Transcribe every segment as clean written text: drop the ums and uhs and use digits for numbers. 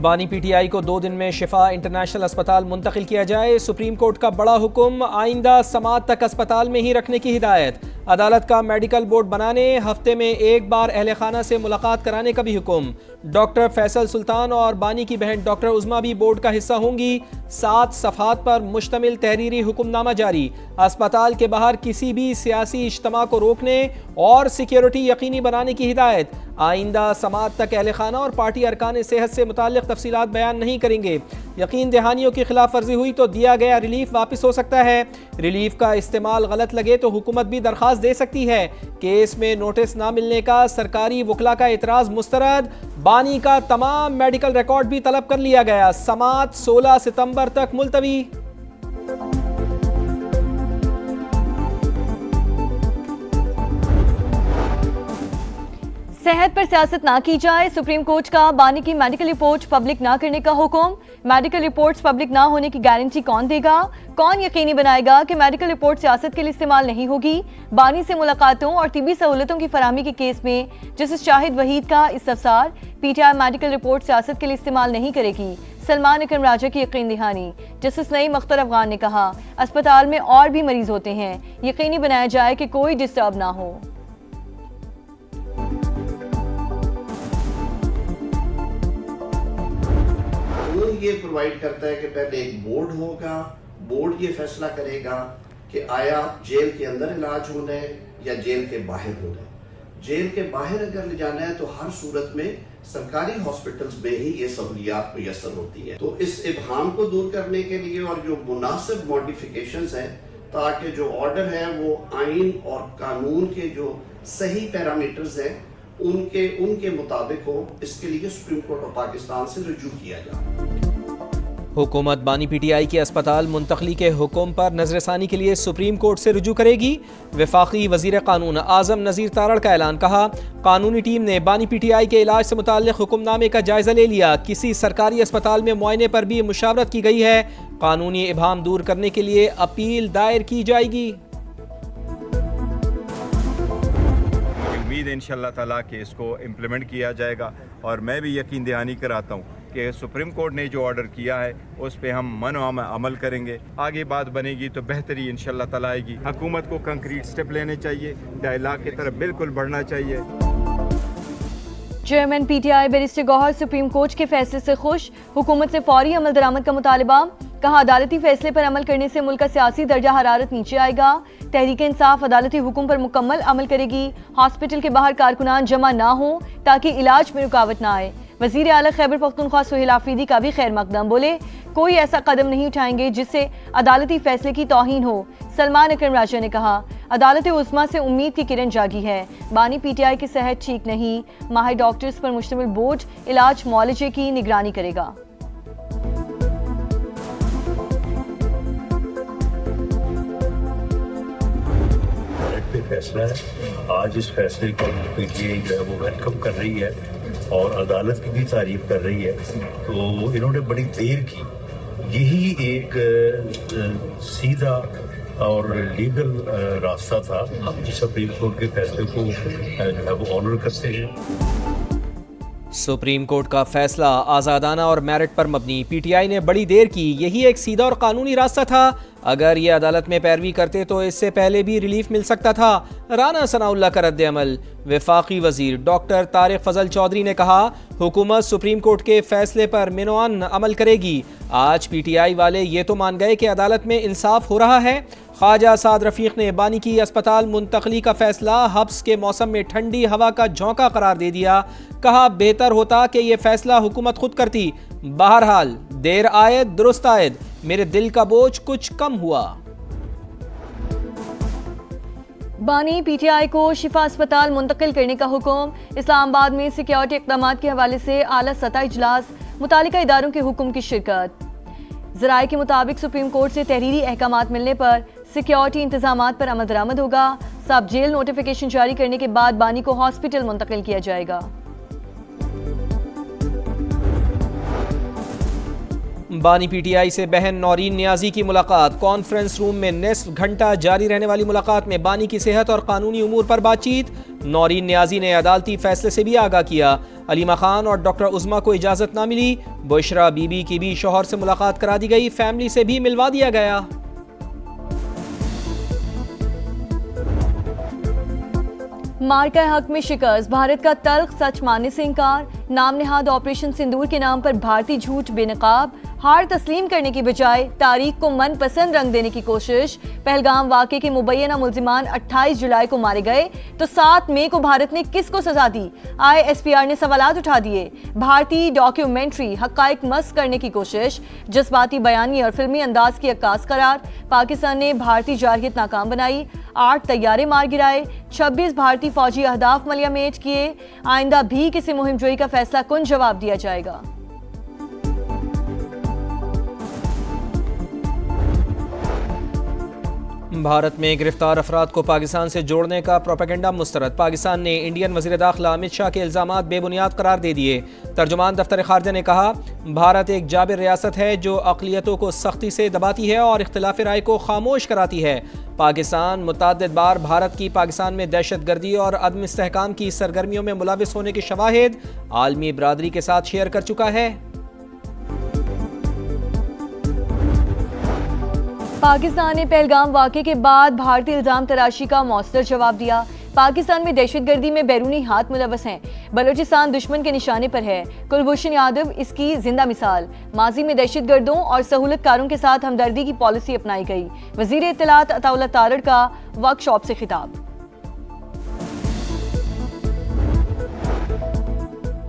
بانی پی ٹی آئی کو 2 دن میں شفا انٹرنیشنل اسپتال منتقل کیا جائے۔ سپریم کورٹ کا بڑا حکم، آئندہ سماعت تک اسپتال میں ہی رکھنے کی ہدایت۔ عدالت کا میڈیکل بورڈ بنانے، ہفتے میں 1 بار اہل خانہ سے ملاقات کرانے کا بھی حکم۔ ڈاکٹر فیصل سلطان اور بانی کی بہن ڈاکٹر عظمیٰ بھی بورڈ کا حصہ ہوں گی۔ 7 صفحات پر مشتمل تحریری حکم نامہ جاری۔ اسپتال کے باہر کسی بھی سیاسی اجتماع کو روکنے اور سیکیورٹی یقینی بنانے کی ہدایت۔ آئندہ سماعت تک اہل خانہ اور پارٹی ارکان صحت سے متعلق تفصیلات بیان نہیں کریں گے۔ یقین دہانیوں کی خلاف ورزی ہوئی تو دیا گیا ریلیف واپس ہو سکتا ہے۔ ریلیف کا استعمال غلط لگے تو حکومت بھی درخواست دے سکتی ہے۔ کیس میں نوٹس نہ ملنے کا سرکاری وکلا کا اعتراض مسترد۔ بانی کا تمام میڈیکل ریکارڈ بھی طلب کر لیا گیا۔ سماعت 16 ستمبر تک ملتوی۔ صحت پر سیاست نہ کی جائے، سپریم کورٹ کا بانی کی میڈیکل رپورٹ پبلک نہ کرنے کا حکم۔ میڈیکل رپورٹس پبلک نہ ہونے کی گارنٹی کون دے گا؟ کون یقینی بنائے گا کہ میڈیکل رپورٹ سیاست کے لیے استعمال نہیں ہوگی؟ بانی سے ملاقاتوں اور طبی سہولتوں کی فراہمی کے کیس میں جسٹس شاہد وحید کا استفسار، P T I medical report سیاست کے لیے استعمال نہیں کرے گی، سلمان اکرم راجہ کی یقین دہانی۔ جسٹس نعیم اختر افغان نے کہا، اسپتال میں اور بھی مریض ہوتے ہیں، یقینی بنایا جائے کہ کوئی ڈسٹرب نہ ہو۔ یہ پرووائیڈ کرتا ہے کہ پہلے ایک بورڈ ہوگا، بورڈ یہ فیصلہ کرے گا کہ آیا جیل کے اندر علاج ہونا ہے یا جیل کے باہر ہونا ہے۔ جیل کے باہر اگر لے جانا ہے تو ہر صورت میں سرکاری ہاسپٹلز میں ہی یہ سہولیات میسر ہوتی ہیں۔ تو اس ابہام کو دور کرنے کے لیے اور جو مناسب ماڈیفیکیشنز ہیں تاکہ جو آرڈر ہے وہ آئین اور قانون کے جو صحیح پیرامیٹرز ہیں ان کے مطابق ہو، اس کے لیے سپریم کورٹ آف پاکستان سے رجوع کیا جائے۔ حکومت بانی پی ٹی آئی کے اسپتال منتقلی کے حکم پر نظر ثانی کے لیے سپریم کورٹ سے رجوع کرے گی۔ وفاقی وزیر قانون اعظم نذیر تارڑ کا اعلان، کہا قانونی ٹیم نے بانی پی ٹی آئی کے علاج سے متعلق حکم نامے کا جائزہ لے لیا، کسی سرکاری اسپتال میں معائنے پر بھی مشاورت کی گئی ہے، قانونی ابہام دور کرنے کے لیے اپیل دائر کی جائے گی۔ امید ہے انشاءاللہ تعالیٰ کہ اس کو امپلیمنٹ کیا جائے گا، اور میں بھی یقین دہانی کراتا ہوں کہ سپریم کورٹ نے جو آرڈر کیا ہے اس پہ ہم من و عمل کریں گے۔ آگے بات بنے گی تو بہتری انشاءاللہ تعالیٰ آئے گی۔ حکومت کو کنکریٹ سٹیپ لینے چاہیے، ڈائلاگ کی طرف بالکل بڑھنا چاہیے۔ Chairman P T I barrister Gohar supreme court کے فیصلے سے خوش، حکومت سے فوری عمل درآمد کا مطالبہ، کہا عدالتی فیصلے پر عمل کرنے سے ملک کا سیاسی درجہ حرارت نیچے آئے گا، تحریک انصاف عدالتی حکم پر مکمل عمل کرے گی، ہاسپٹل کے باہر کارکنان جمع نہ ہوں تاکہ علاج میں رکاوٹ نہ آئے۔ وزیر اعلیٰ خیبر پختونخوا سہیل آفریدی کا بھی خیر مقدم، بولے کوئی ایسا قدم نہیں اٹھائیں گے جس سے عدالتی فیصلے کی توہین ہو۔ سلمان اکرم راجہ نے کہا عدالت عظمیٰ سے امید کی کرن جاگی ہے، بانی پی ٹی آئی کی صحت ٹھیک نہیں، ماہر ڈاکٹرز پر مشتمل بورڈ علاج معالجے کی نگرانی کرے گا۔ فیصلہ ہے، آج اس فیصلے کو پی ٹی آئی جو ہے وہ ویلکم کر رہی ہے اور عدالت کی بھی تعریف کر رہی ہے۔ تو انہوں نے بڑی دیر کی، یہی ایک سیدھا اور لیگل راستہ تھا۔ ہم سپریم کورٹ کے فیصلے کو جو ہے وہ آنر کرتے ہیں۔ سپریم کورٹ کا فیصلہ آزادانہ اور میرٹ پر مبنی، پی ٹی آئی نے بڑی دیر کی، یہی ایک سیدھا اور قانونی راستہ تھا، اگر یہ عدالت میں پیروی کرتے تو اس سے پہلے بھی ریلیف مل سکتا تھا۔ رانا ثناء اللہ کا رد عمل، وفاقی وزیر ڈاکٹر طارق فضل چودھری نے کہا حکومت سپریم کورٹ کے فیصلے پر منوعاً عمل کرے گی۔ آج پی ٹی آئی والے یہ تو مان گئے کہ عدالت میں انصاف ہو رہا ہے۔ خواجہ سعد رفیق نے بانی کی اسپتال منتقلی کا فیصلہ حبس کے موسم میں ٹھنڈی ہوا کا جھونکا قرار دے دیا، کہا بہتر ہوتا کہ یہ فیصلہ حکومت خود کرتی، بہرحال دیر آید درست آید، میرے دل کا بوجھ کچھ کم ہوا۔ بانی پی ٹی آئی کو شفا اسپتال منتقل کرنے کا حکم، اسلام آباد میں سیکیورٹی اقدامات کے حوالے سے اعلیٰ سطح اجلاس، متعلقہ اداروں کے حکم کی شرکت۔ ذرائع کے مطابق سپریم کورٹ سے تحریری احکامات ملنے پر سیکیورٹی انتظامات پر عمل درآمد ہوگا، سب جیل نوٹیفیکیشن جاری کرنے کے بعد بانی کو ہاسپٹل منتقل کیا جائے گا۔ بانی پی ٹی آئی سے بہن نورین نیازی کی ملاقات، کانفرنس روم میں نصف گھنٹہ جاری رہنے والی ملاقات میں بانی کی صحت اور قانونی امور پر بات چیت۔ نورین نیازی نے عدالتی فیصلے سے بھی آگاہ کیا، علیمہ خان اور ڈاکٹر عظمیٰ کو اجازت نہ ملی، بشرا بی بی کی بھی شوہر سے ملاقات کرا دی گئی، فیملی سے بھی ملوا دیا گیا۔ مارکہ حق میں شکست، بھارت کا تلخ سچ ماننے سے انکار، نام نہاد آپریشن سندور کے نام پر بھارتی جھوٹ بے نقاب، ہار تسلیم کرنے کی بجائے تاریخ کو من پسند رنگ دینے کی کوشش۔ پہلگام واقعے کے مبینہ ملزمان 28 جولائی کو مارے گئے تو 7 مئی کو بھارت نے کس کو سزا دی؟ ISPR نے سوالات اٹھا دیے۔ بھارتی ڈاکیومنٹری حقائق مسخ کرنے کی کوشش، جذباتی بیانی اور فلمی انداز کی عکاس قرار۔ پاکستان نے بھارتی جارحیت ناکام بنائی، 8 طیارے مار گرائے، 26 بھارتی فوجی اہداف ملیہ میٹ کیے۔ آئندہ بھی کسی مہم جوئی کا فیصلہ کن جواب دیا جائے گا۔ بھارت میں گرفتار افراد کو پاکستان سے جوڑنے کا پروپیگنڈا مسترد، پاکستان نے انڈین وزیر داخلہ امت شاہ کے الزامات بے بنیاد قرار دے دیے۔ ترجمان دفتر خارجہ نے کہا، بھارت ایک جابر ریاست ہے جو اقلیتوں کو سختی سے دباتی ہے اور اختلاف رائے کو خاموش کراتی ہے۔ پاکستان متعدد بار بھارت کی پاکستان میں دہشت گردی اور عدم استحکام کی سرگرمیوں میں ملوث ہونے کے شواہد عالمی برادری کے ساتھ شیئر کر چکا ہے۔ پاکستان نے پہلگام واقعے کے بعد بھارتی الزام تراشی کا مؤثر جواب دیا۔ پاکستان میں دہشت گردی میں بیرونی ہاتھ ملوث ہیں، بلوچستان دشمن کے نشانے پر ہے۔ کلبھوشن یادو اس کی زندہ مثال۔ ماضی میں دہشت گردوں اور سہولت کاروں کے ساتھ ہمدردی کی پالیسی اپنائی گئی۔ وزیر اطلاعات عطا اللہ تارڑ کا ورک شاپ سے خطاب۔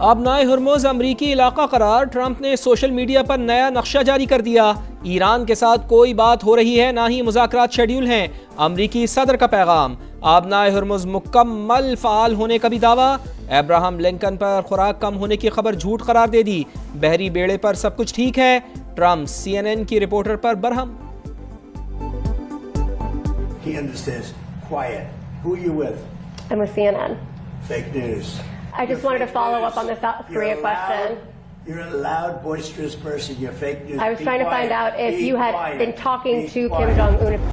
آبنائے ہرمز امریکی علاقہ قرار، ٹرمپ نے سوشل میڈیا پر نیا نقشہ جاری کر دیا۔ ایران کے ساتھ کوئی بات ہو رہی ہے، نہ ہی مذاکرات شیڈیول ہیں۔ امریکی صدر کا پیغام، آبنائے ہرمز مکمل فعال ہونے کا بھی دعویٰ۔ ابراہم لنکن پر خوراک کم ہونے کی خبر جھوٹ قرار دے دی، بحری بیڑے پر سب کچھ ٹھیک ہے۔ ٹرمپ CNN کی رپورٹر پر برہم۔ He understands. Quiet. Who are you with? I'm with CNN. Fake news. I just wanted to follow up on the South Korea question. You're a loud, boisterous person. You're fake news. I was trying to find out if you had been talking to Kim quiet. Jong-un.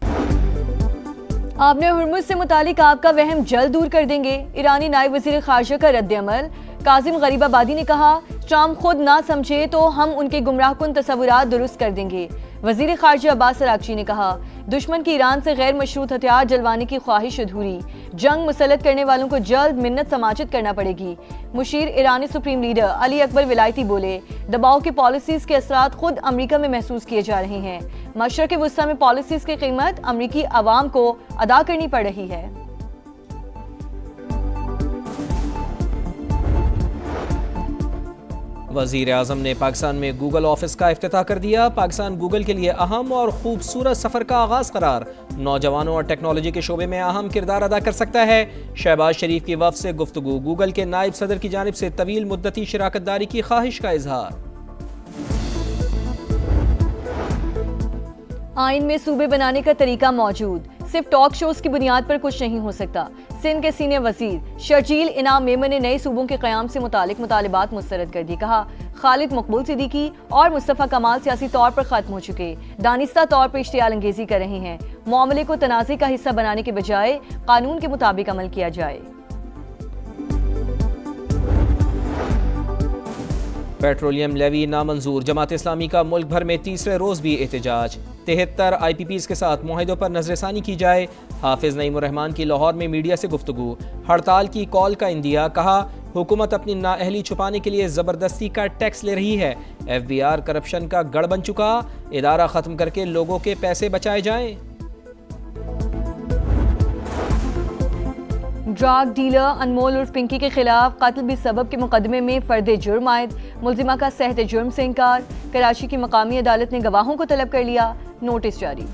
آپ نے Hormuz سے متعلق آپ کا وہم جلد دور کر دیں گے، ایرانی نائب وزیر خارجہ کا رد عمل۔ کاظم غریب آبادی نے کہا، ٹرمپ خود نہ سمجھے تو ہم ان کے گمراہ کن تصورات درست کر دیں گے۔ وزیر خارجہ عباس اراغچی نے کہا، دشمن کی ایران سے غیر مشروط ہتھیار جلوانے کی خواہش ادھوری، جنگ مسلط کرنے والوں کو جلد منت سماجت کرنا پڑے گی۔ مشیر ایرانی سپریم لیڈر علی اکبر ولایتی بولے، دباؤ کی پالیسیز کے اثرات خود امریکہ میں محسوس کیے جا رہے ہیں۔ مشرق وسطیٰ میں پالیسیز کی قیمت امریکی عوام کو ادا کرنی پڑ رہی ہے۔ وزیر اعظم نے پاکستان میں گوگل آفس کا افتتاح کر دیا، پاکستان گوگل کے لیے اہم اور خوبصورت سفر کا آغاز قرار، نوجوانوں اور ٹیکنالوجی کے شعبے میں اہم کردار ادا کر سکتا ہے۔ شہباز شریف کی وفد سے گفتگو، گوگل کے نائب صدر کی جانب سے طویل مدتی شراکت داری کی خواہش کا اظہار۔ آئین میں صوبے بنانے کا طریقہ موجود، صرف ٹاک شوز کی بنیاد پر کچھ نہیں ہو سکتا۔ سندھ کے سینئر وزیر شرجیل انعام میمن نے نئے صوبوں کے قیام سے متعلق مطالبات مسترد کر دی، کہا خالد مقبول صدیقی اور مصطفیٰ کمال سیاسی طور پر ختم ہو چکے، دانستہ طور پر اشتعال انگیزی کر رہے ہیں، معاملے کو تنازع کا حصہ بنانے کے بجائے قانون کے مطابق عمل کیا جائے۔ پیٹرولیم لیوی نامنظور، جماعت اسلامی کا ملک بھر میں تیسرے روز بھی احتجاج، 73 IPPs کے ساتھ معاہدوں پر نظر ثانی کی جائے۔ حافظ نعیم الرحمان کی لاہور میں میڈیا سے گفتگو، ہڑتال کی کال کا اندیا، کہا حکومت اپنی نااہلی چھپانے کے لیے زبردستی کا ٹیکس لے رہی ہے، FBR کرپشن کا گڑھ بن چکا، ادارہ ختم کر کے لوگوں کے پیسے بچائے جائیں۔ ڈرگ ڈیلر انمول عرف پنکی کے خلاف قتل بھی سبب کے مقدمے میں فرد جرم عائد، ملزمہ کا صحت جرم سے انکار، کراچی کی مقامی عدالت نے گواہوں کو طلب کر لیا، نوٹس جاری۔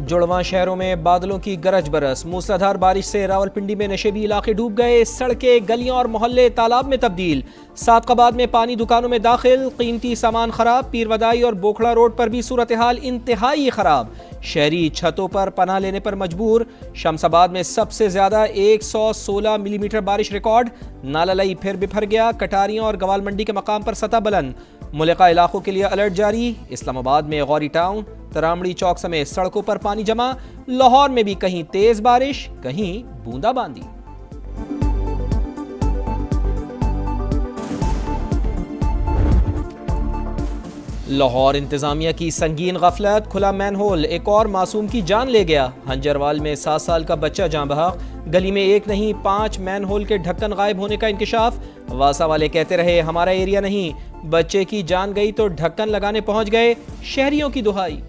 جڑواں شہروں میں بادلوں کی گرج برس، موسلادھار بارش سے راولپنڈی میں نشیبی علاقے ڈوب گئے، سڑکیں، گلیاں اور محلے تالاب میں تبدیل، صادقآباد میں پانی دکانوں میں داخل، قیمتی سامان خراب، پیر ودائی اور بوکھڑا روڈ پر بھی صورتحال انتہائی خراب، شہری چھتوں پر پناہ لینے پر مجبور، شمس آباد میں سب سے زیادہ 116 ملی میٹر بارش ریکارڈ، نالہ لئی پھر بپھر گیا، کٹاریوں اور گوال منڈی کے مقام پر سطح بلند، ملحقہ علاقوں کے لیے الرٹ جاری، اسلام آباد میں غوری ٹاؤن، ترامڑی چوک سمیت سڑکوں پر پانی جمع، لاہور میں بھی کہیں تیز بارش کہیں بوندا باندی۔ لاہور انتظامیہ کی سنگین غفلت، کھلا مین ہول ایک اور معصوم کی جان لے گیا۔ ہنجروال میں 7 سال کا بچہ جاں بحق، گلی میں 1 نہیں 5 مین ہول کے ڈھکن غائب ہونے کا انکشاف۔ واسا والے کہتے رہے ہمارا ایریا نہیں، بچے کی جان گئی تو ڈھکن لگانے پہنچ گئے، شہریوں کی دہائی۔